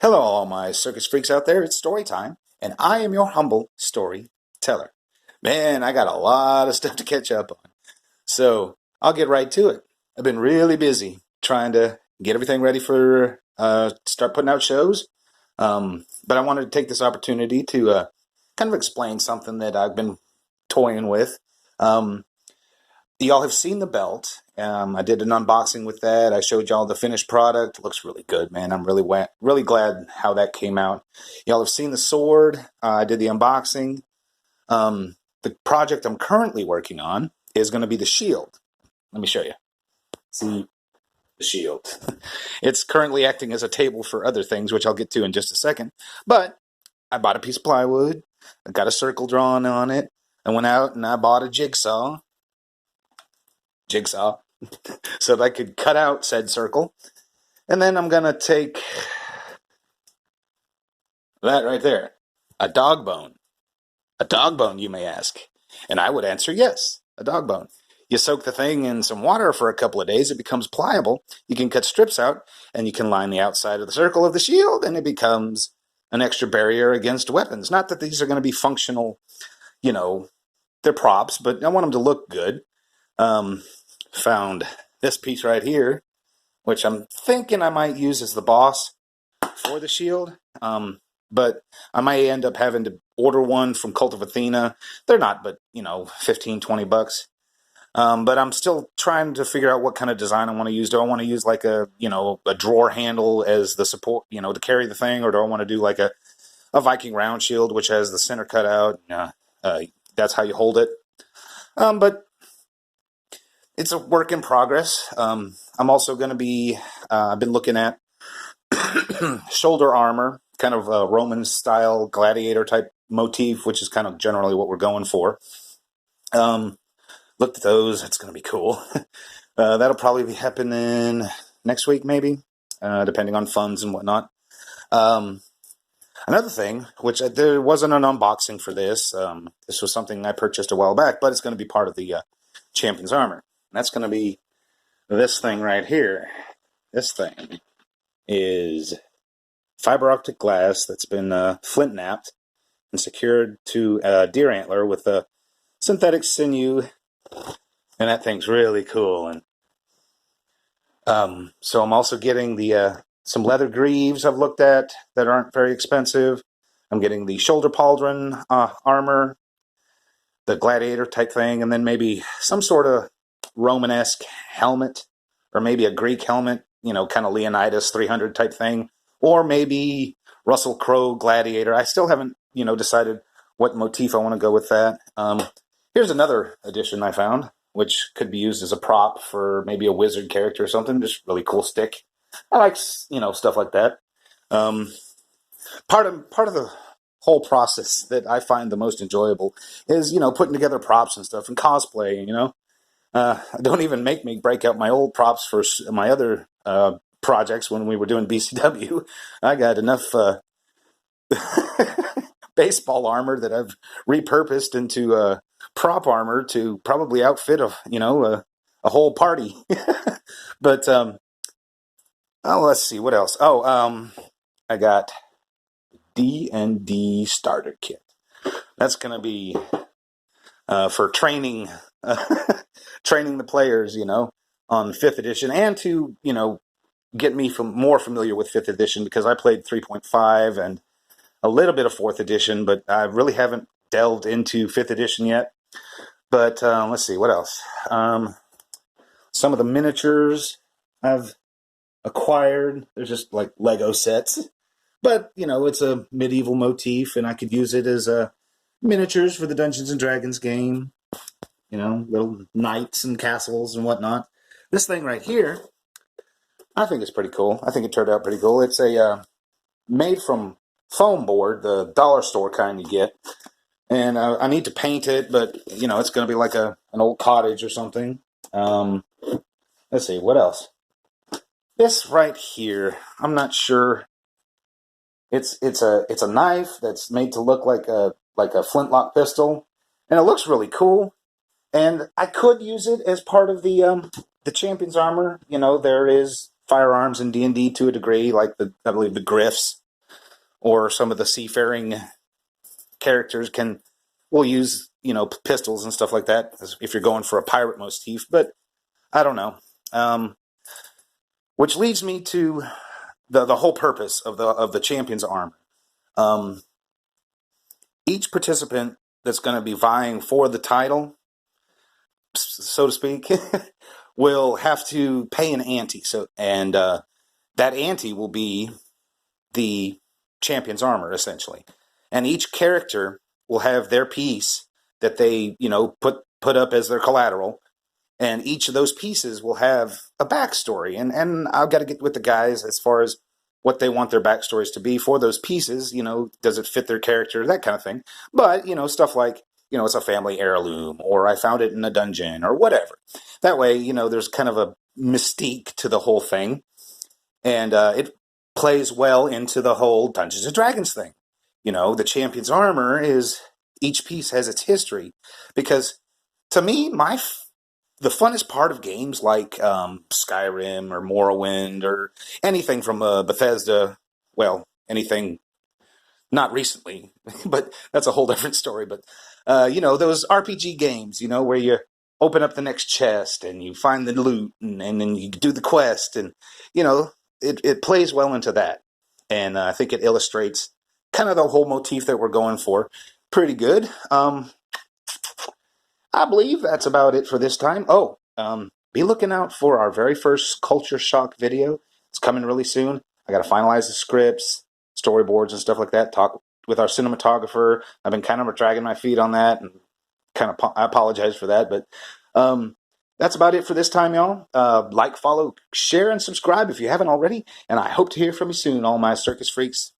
Hello, all my circus freaks out there. It's story time, and I am your humble storyteller. Man, I got a lot of stuff to catch up on, so I'll get right to it. I've been really busy trying to get everything ready for start putting out shows, but I wanted to take this opportunity to kind of explain something that I've been toying with. Um, Y'all have seen the belt. I did an unboxing with that. I showed y'all the finished product. It looks really good, man. I'm really glad how that came out. Y'all have seen the sword. I did the unboxing. The project I'm currently working on is going to be the shield. Let me show you. See the shield. It's currently acting as a table for other things, which I'll get to in just a second. But I bought a piece of plywood. I got a circle drawn on it. I went out and I bought a jigsaw so that I could cut out said circle. And then I'm going to take that right there, a dog bone. A dog bone, you may ask. And I would answer yes, a dog bone. You soak the thing in some water for a couple of days, it becomes pliable. You can cut strips out, and you can line the outside of the circle of the shield, and it becomes an extra barrier against weapons. Not that these are going to be functional, you know, they're props, but I want them to look good. Found this piece right here, which I'm thinking I might use as the boss for the shield. But I might end up having to order one from Cult of Athena. They're not, but, 15, $20. But I'm still trying to figure out what kind of design I want to use. Do I want to use like a drawer handle as the support, to carry the thing? Or do I want to do like a Viking round shield, which has the center cut out? That's how you hold it. But it's a work in progress. I'm also going to be, I've been looking at shoulder armor, kind of a Roman style gladiator type motif, which is kind of generally what we're going for. Looked at those. It's going to be cool. That'll probably be happening next week, maybe, depending on funds and whatnot. Another thing, which there wasn't an unboxing for this. This was something I purchased a while back, but it's going to be part of the Champion's armor. And that's going to be this thing right here. This thing is fiber optic glass that's been flint napped and secured to a deer antler with a synthetic sinew, and that thing's really cool. And so I'm also getting the some leather greaves I've looked at that aren't very expensive. I'm getting the shoulder pauldron armor, the gladiator type thing, and then maybe some sort of Romanesque helmet, or maybe a Greek helmet, kind of Leonidas 300 type thing, or maybe Russell Crowe gladiator. I still haven't, decided what motif I want to go with that. Here's another addition I found, which could be used as a prop for maybe a wizard character or something. Just really cool stick. I like, stuff like that. Part of the whole process that I find the most enjoyable is, putting together props and stuff and cosplaying. Don't even make me break out my old props for my other projects when we were doing BCW. I got enough baseball armor that I've repurposed into prop armor to probably outfit a whole party. But let's see what else. I got D&D starter kit. That's gonna be for training training the players, on 5th edition, and to get me more familiar with 5th edition, because I played 3.5 and a little bit of 4th edition, but I really haven't delved into 5th edition yet. But let's see, what else? Some of the miniatures I've acquired. They're just like Lego sets. But, it's a medieval motif, and I could use it as miniatures for the Dungeons and Dragons game. Little knights and castles and whatnot. This thing right here, I think it's pretty cool. I think it turned out pretty cool. It's a made from foam board, the dollar store kind you get. And I need to paint it, but, it's going to be like an old cottage or something. Let's see, what else? This right here, I'm not sure. It's a knife that's made to look like a flintlock pistol, and it looks really cool. And I could use it as part of the Champion's armor. There is firearms in D&D to a degree, like I believe the Griffs or some of the seafaring characters will use, pistols and stuff like that if you're going for a pirate motif. But I don't know. Which leads me to the whole purpose of the champion's armor. Um, each participant that's going to be vying for the title, so to speak, will have to pay an ante. And that ante will be the champion's armor, essentially. And each character will have their piece that they, put up as their collateral. And each of those pieces will have a backstory. And I've got to get with the guys as far as what they want their backstories to be for those pieces. Does it fit their character, that kind of thing. But, stuff like, it's a family heirloom, or I found it in a dungeon, or whatever. That way, there's kind of a mystique to the whole thing. And it plays well into the whole Dungeons and Dragons thing. The champion's armor each piece has its history. Because to me, the funnest part of games like Skyrim or Morrowind or anything from Bethesda, well, anything not recently, but that's a whole different story. But, those RPG games, where you open up the next chest and you find the loot and then you do the quest and, it plays well into that. And I think it illustrates kind of the whole motif that we're going for pretty good. I believe that's about it for this time. Oh, be looking out for our very first Culture Shock video. It's coming really soon. I got to finalize the scripts, storyboards, and stuff like that. Talk with our cinematographer. I've been kind of dragging my feet on that, and I apologize for that. But that's about it for this time, y'all. Like, follow, share, and subscribe if you haven't already. And I hope to hear from you soon, all my circus freaks.